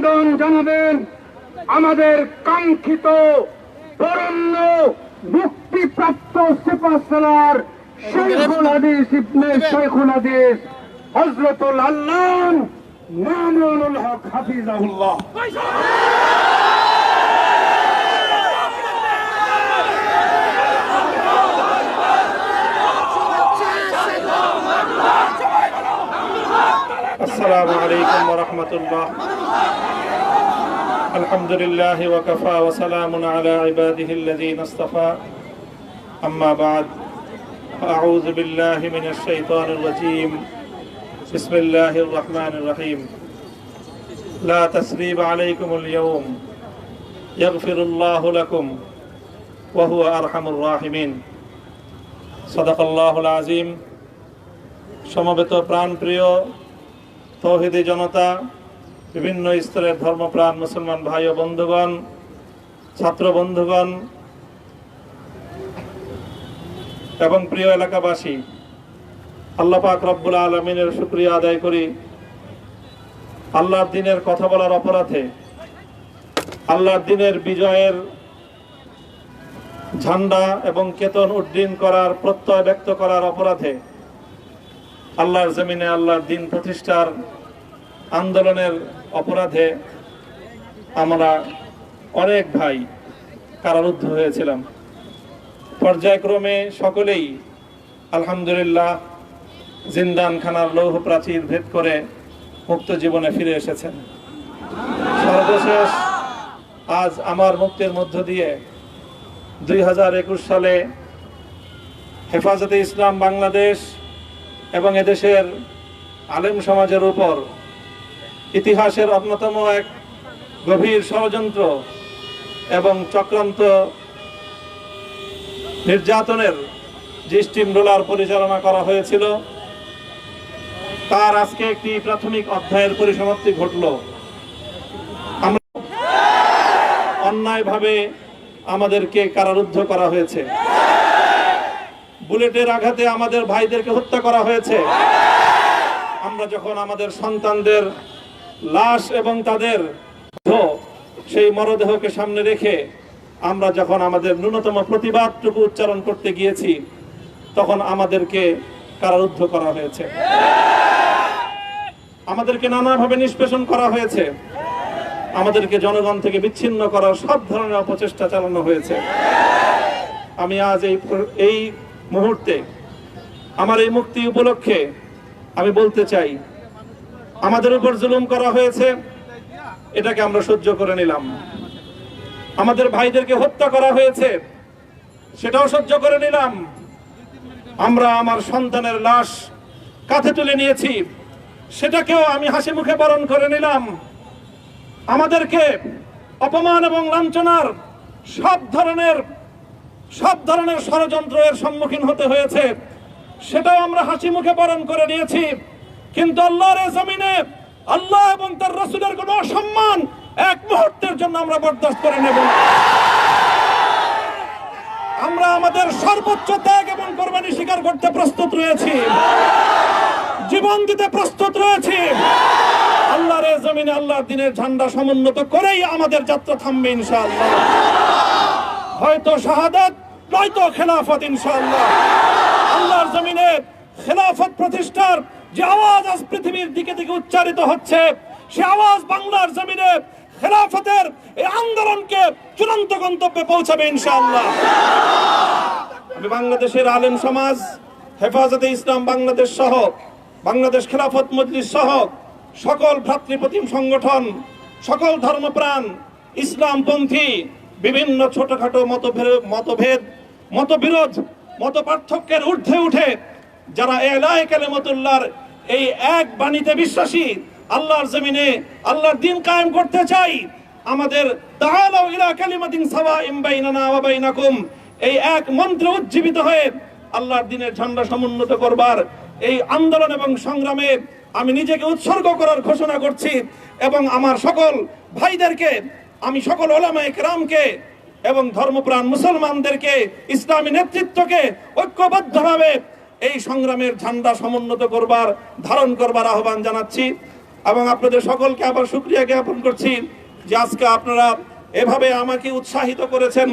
জানাবেন আমাদের কাঙ্ক্ষিত বরেণ্য মুক্তিপ্রাপ্ত সুপারস্টার শেখুল হাদিস ইবনে শেখুল হাদিস হযরতুল আল্লাহ মামুনুল হক হাফিজাহুল্লাহ। السلام عليكم ورحمة الله. الحمد لله وكفى وسلام على عباده الذين اصطفى. أما بعد فأعوذ بالله من الشيطان الرجيم. بسم الله الرحمن الرحيم. لا تثريب عليكم اليوم يغفر الله لكم وهو أرحم الراحمين. صدق الله العظيم. সমবেত প্রাণপ্রিয় তৌহিদি জনতা, বিভিন্ন স্তরের ধর্মপ্রাণ মুসলমান ভাই ও বন্ধুগণ, ছাত্র বন্ধুগণ এবং প্রিয় এলাকাবাসী, আল্লাহ পাক রব্বুল আলামিনের শুকরিয়া আদায় করি। আল্লাহর দ্বীনের কথা বলার অপরাধে, আল্লাহর দ্বীনের বিজয়ের ঝান্ডা এবং কেতন উড্ডীন করার প্রত্যয় ব্যক্ত করার অপরাধে, আল্লাহর জমিনে আল্লাহর দ্বীন প্রতিষ্ঠার আন্দোলনের অপরাধে আমরা অনেক ভাই কারারুদ্ধ হয়েছিলাম। পর্যায়ক্রমে সকলেই আলহামদুলিল্লাহ জিন্দানখানার লৌহ প্রাচীর ভেদ করে মুক্ত জীবনে ফিরে এসেছেন। সর্বশেষ আজ আমার মুক্তির মধ্য দিয়ে 2021 সালে হেফাজতে ইসলাম বাংলাদেশ এবং এদেশের আলেম সমাজের উপর ইতিহাসের অন্যতম এক গভীর ষড়যন্ত্র এবং চক্রান্ত নির্যাতনের যে স্টিম রোলার পরিচালনা করা হয়েছিল, তার আজকে একটি প্রাথমিক অধ্যায়ের পরিসমাপ্তি ঘটল। আমরা অন্যায়ভাবে আমাদেরকে কারারুদ্ধ করা হয়েছে, বুলেটের আঘাতে আমাদের ভাইদেরকে হত্যা করা হয়েছে। আমরা যখন আমাদের সন্তানদের লাশ এবং তাদের সেই মরদেহকে সামনে রেখে আমরা যখন আমাদের ন্যূনতম প্রতিবাদটুকু উচ্চারণ করতে গিয়েছি, তখন আমাদেরকে কারারুদ্ধ করা হয়েছে, আমাদেরকে নানাভাবে নিষ্পেষণ করা হয়েছে, আমাদেরকে জনগণ থেকে বিচ্ছিন্ন করার সব ধরনের অপচেষ্টা চালানো হয়েছে। আমি আজ এই মুহূর্তে আমার এই মুক্তি উপলক্ষে আমি বলতে চাই, আমাদের উপর জুলুম করা হয়েছে, এটাকে আমরা সহ্য করে নিলাম। আমাদের ভাইদেরকে হত্যা করা হয়েছে, সেটাও সহ্য করে নিলাম। আমরা আমার সন্তানের লাশ কাঁধে তুলে নিয়েছি, সেটাকেও আমি হাসি মুখে বরণ করে নিলাম। আমাদেরকে অপমান এবং লাঞ্ছনার সব ধরনের ষড়যন্ত্রের সম্মুখীন হতে হয়েছে, সেটাও আমরা হাসি মুখে বরণ করে নিয়েছি। কিন্তু আল্লাহর জমিনে আল্লাহ এবং তার রাসূলের কোনো অসম্মান এক মুহূর্তের জন্য আমরা বরদাস্ত করে নেব না। আমরা আমাদের সর্বোচ্চ ত্যাগ এবং কোরবানি স্বীকার করতে প্রস্তুত রয়েছি, জীবন দিতে প্রস্তুত রয়েছি। আল্লাহর জমিনে আল্লাহর দ্বীনের ঝান্ডা সমুন্নত করেই আমাদের যাত্রা থামবে ইনশাআল্লাহ। হয়তো শাহাদাত, নয়তো খেলাফত ইনশাআল্লাহ। আল্লাহর জমিনে খেলাফত প্রতিষ্ঠার যে আওয়াজ আজ পৃথিবীর দিকে দিকে উচ্চারিত হচ্ছে, সে আওয়াজ বাংলার জমিনে খেলাফতের এই আন্দোলনকে চূড়ান্ত গন্তব্যে পৌঁছাবে ইনশাআল্লাহ। আমি বাংলাদেশের আলেম সমাজ, হেফাজতে ইসলাম বাংলাদেশ সহ বাংলাদেশ খেলাফত মজলিস সহ সকল ভ্রাতৃপ্রতিম সংগঠন, সকল ধর্মপ্রাণ ইসলামপন্থী বিভিন্ন ছোটখাটো মতভেদ, মতবিরোধ, মত পার্থক্যের ঊর্ধ্বে উঠে যারা এলায়ে কালিমাতুল্লাহর এই এক বাণীতে বিশ্বাসী, আল্লাহর জমিনে আল্লাহর দ্বীন কায়েম করতে চাই, আমাদের তাআলাউ ইলা কালিমাতিন সাওয়াইন বাইনানা ওয়া বাইনাকুম এই এক মন্ত্রে উজ্জীবিত হয়ে আল্লাহর দ্বীনের ঝান্ডা সমুন্নত করবার এই আন্দোলন এবং সংগ্রামে আমি নিজেকে উৎসর্গ করার ঘোষণা করছি। এবং আমার সকল ভাইদেরকে, আমি সকল উলামায়ে কেরামকে এবং ধর্মপ্রাণ মুসলমানদেরকে, ইসলামী নেতৃত্বকে ঐক্যবদ্ধভাবে এই সংগ্রামের ঝান্ডা সমুন্নত করবার, ধারণ করবার আহ্বান জানাচ্ছি। এবং আপনাদের সকলকে আবার শুকরিয়া জ্ঞাপন করছি যে আজকে আপনারা এভাবে আমাকে উৎসাহিত করেছেন,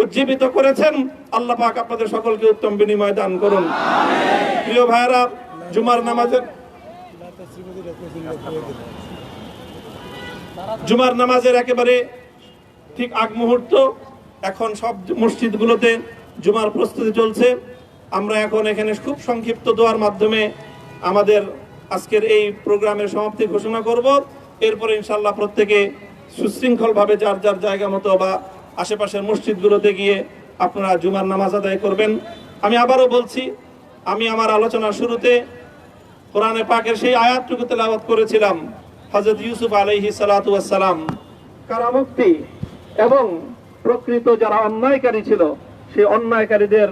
উজ্জীবিত করেছেন। আল্লাহ পাক আপনাদের সকলকে উত্তম বিনিময় দান করুন। প্রিয় ভাইরা, জুমার নামাজের একেবারে ঠিক আগ মুহূর্ত। এখন সব মসজিদগুলোতে জুমার প্রস্তুতি চলছে। আমরা এখন এখানে খুব সংক্ষিপ্ত দোয়ার মাধ্যমে আমাদের আজকের এই প্রোগ্রামের সমাপ্তি ঘোষণা করব। এরপরে ইনশাআল্লাহ প্রত্যেকে সুশৃঙ্খলভাবে যার যার জায়গা মতো বা আশেপাশের মসজিদগুলোতে গিয়ে আপনারা জুমার নামাজ আদায় করবেন। আমি আবারও বলছি, আমি আমার আলোচনার শুরুতে কোরআনে পাকের সেই আয়াতটুকু তেলাওয়াত করেছিলাম, হযরত ইউসুফ আলাইহিস সালাতু ওয়াস সালাম কারামুক্তি এবং প্রকৃত যারা অন্যায়কারী ছিল সেই অন্যায়কারীদের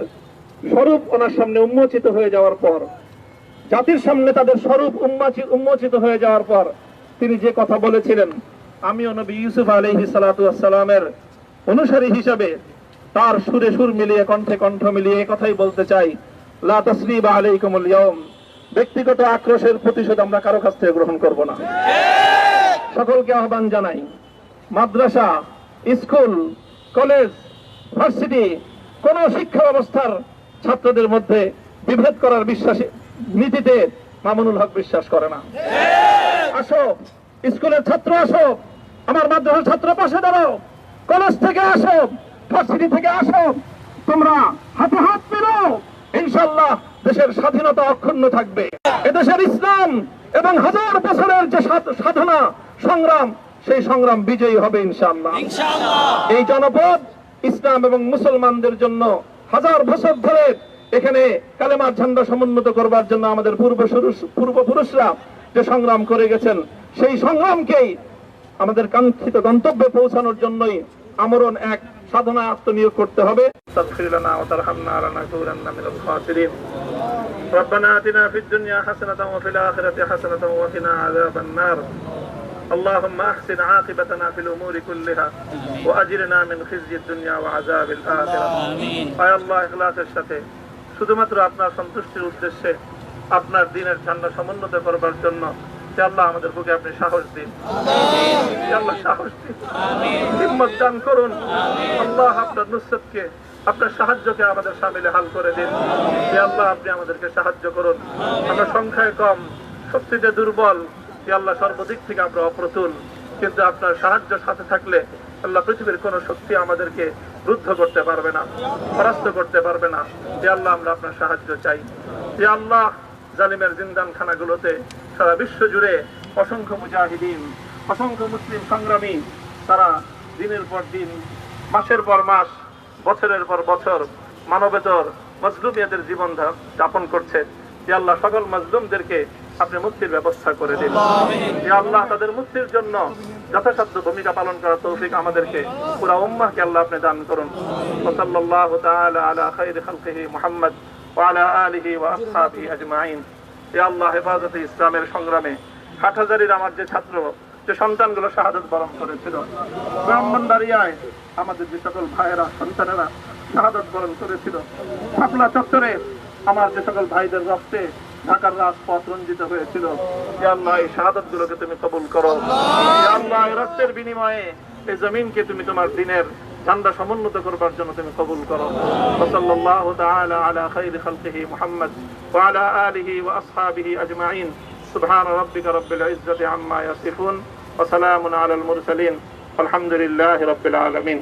স্বরূপ ওনার সামনে উন্মোচিত হয়ে যাওয়ার পর, জাতির সামনে তাদের স্বরূপ উন্মোচিত হয়ে যাওয়ার পর তিনি যে কথা বলেছিলেন, আমিও নবী ইউসুফ আলাইহিস সালাতু ওয়াস সালামের অনুসারী হিসাবে তার সুরে সুর মিলিয়ে কণ্ঠে কণ্ঠ মিলিয়ে এই কথাই বলতে চাই, লা তাসরিবা আলাইকুমুল ইয়াউম। ব্যক্তিগত আক্রোশের প্রতিশোধ আমরা কারো কাছ থেকে গ্রহণ করব না। সকলকে আহ্বান জানাই, মাদ্রাসা, স্কুল, কলেজ, ভার্সিটি কোন শিক্ষা ব্যবস্থার ছাত্রদের মধ্যে বিভেদ করার বিশ্বাসী নীতিতে মামুনুল হক বিশ্বাস করে না। আসো, স্কুলের ছাত্র আসো, আমার মাদ্রাসার ছাত্র পাশে দাঁড়াও, কলেজ থেকে আসো, ভার্সিটি থেকে আসো, তোমরা হাতে হাত মেলাও, ইনশাআল্লাহ দেশের স্বাধীনতা অক্ষুণ্ণ থাকবে। এদেশের ইসলাম এবং হাজার বছরের যে সাধনা সংগ্রাম, সেই সংগ্রাম বিজয়ী হবে ইনশাআল্লাহ। এই জনপদ ইসলাম এবং মুসলমানদের জন্য হাজার বছর ধরে এখানে কালেমার ঝান্ডা সমুন্নত করবার জন্য আমাদের পূর্বপুরুষরা যে সংগ্রাম করে গেছেন, সেই সংগ্রামকেই আমাদের কাঙ্ক্ষিত গন্তব্যে পৌঁছানোর জন্যই আমরণ এক সাধনায় আত্মনিয়োগ করতে হবে। ربنا آتنا في الدنيا حسنة وفي الآخرة حسنة وقنا عذاب النار اللهم أحسن عاقبتنا في الأمور كلها وأجرنا من خزي الدنيا وعذاب الآخرة আয় আল্লাহ, ইখলাসের সাথে শুধুমাত্র আপনার সন্তুষ্টির উদ্দেশ্যে আপনার দ্বীনের ঝান্ডা সমুন্নত করবার জন্য আল্লাহ আমাদের বুকে আপনি সাহস দিন, আল্লাহ সাহস দিন, হিম্মত দান করুন। আল্লাহ আপনার নুসরতকে, আপনার সাহায্যকে আমাদের শামিলে হাল করে দিন। আল্লাহ আপনি আমাদেরকে সাহায্য করুন। আমরা সংখ্যায় কম, শক্তিতে দুর্বল, আল্লাহ সর্বদিক থেকে আমরা অপ্রতুল, কিন্তু আপনার সাহায্য সাথে থাকলে আল্লাহ পৃথিবীর কোন শক্তি আমাদেরকে রুদ্ধ করতে পারবে না, পরাস্ত করতে পারবে না। আল্লাহ আমরা আপনার সাহায্য চাই। আল্লাহ জালিমের জিন্দান খানাগুলোতে সারা বিশ্ব জুড়ে অসংখ্য মুজাহিদিন, অসংখ্য মুসলিম সংগ্রামী তারা দিনের পর দিন, মাসের পর মাস, বছরের পর বছর মানবেতর মজলুমিয়াতের জীবন যাপন করছে। আল্লাহ সকল মজলুমদেরকে আপনি মুক্তির ব্যবস্থা করে দিন। আল্লাহ তাদের মুক্তির জন্য যথাসাধ্য ভূমিকা পালন করার তৌফিক আমাদেরকে, পুরা উম্মাহকে আল্লাহ আপনি দান করুন। সাল্লাল্লাহু তাআলা আলা খায়রি খালকিহি মুহাম্মদ ওয়া আলা আলিহি ওয়া আসহাবিহি আজমাইন। ইয়া আল্লাহ, হেফাজতে ইসলামের সংগ্রামে হাটহাজারীর আমার যে ছাত্র, যে সন্তানগুলো শাহাদাত বরণ করেছিল, ব্রাহ্মণবাড়িয়ায় আমাদের যে সকল ভাইয়েরা, সন্তানেরা শাহাদাত বরণ করেছিল, শাপলা চত্বরে আমার যে সকল ভাইদের রক্তে ঢাকার রাজপথ রঞ্জিত হয়েছিল, ইয়া আল্লাহ এই শাহাদাত গুলোকে তুমি কবুল করো। ইয়া আল্লাহ এই রক্তের বিনিময়ে এই জমিনকে তুমি তোমার দ্বীনের ঝান্ডা সমুন্নত করবার জন্য তুমি কবুল করো। সাল্লাল্লাহু তাআলা আলা খায়রি খালকিহি মুহাম্মদ ওয়া আলা আলিহি ওয়া আসহাবিহি আজমাইন। সুবহান রাব্বিকা রাব্বিল ইজ্জাতি আম্মা ইয়াসিফুন ওয়া সালামুন আলাল মুরসালিন। আলহামদুলিল্লাহি রাব্বিল আলামিন।